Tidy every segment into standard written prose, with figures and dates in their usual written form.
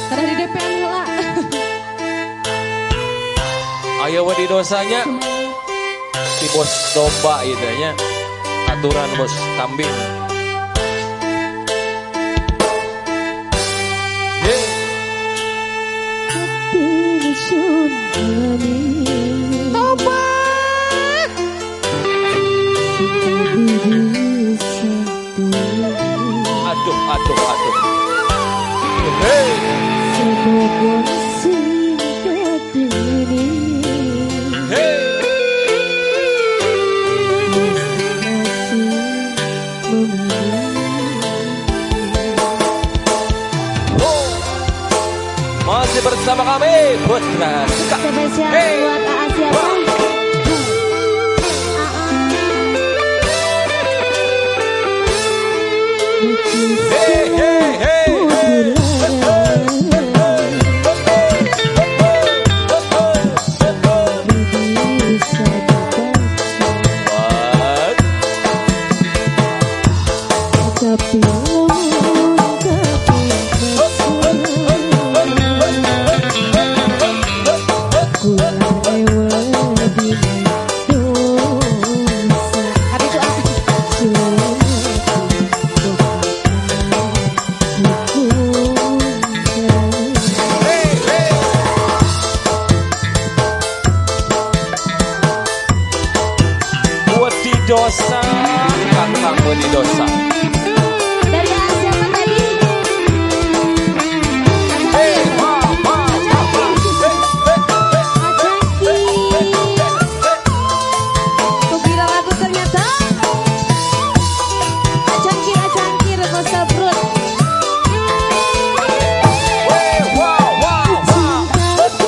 Karena di DP Anila. Ayo wedi dosanya. Si bos domba itu nya. Aturan bos kambing. Domba. Aduh, aduh, aduh. Hey. Hey. Oh. Masih bersama kami Putra Suka. Spesial Hey. buat AA siapa? Hey, hey, hey, hey. Dosa, kakang wedi dosa. Dari AA siapa tadi? Hey, wow, wow, wow. Acangki. Tuh kira lagu ternyata. Acangki, Reko Sabrut. Hey, wow, wow, wow.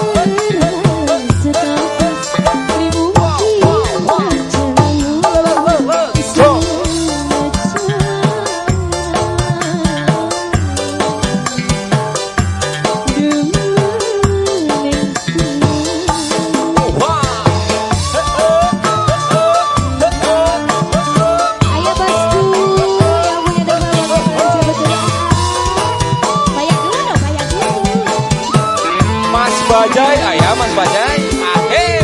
Ayo bosku yang punya domba yang bekerja betul. Bayar dulu dong, bayar dulu. Mas Bajai, ayah Mas Bajai. Aheh.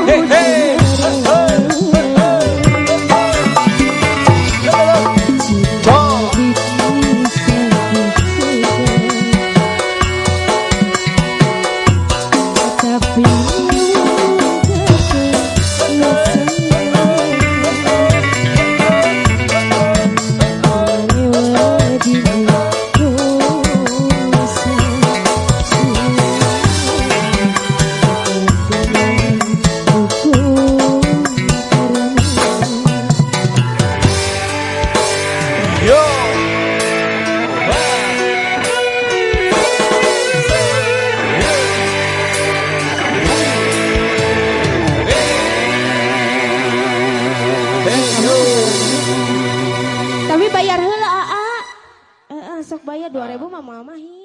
Hey, hey. Tapi bayar heula Aa. Sok bayar 2000 mah mamahi.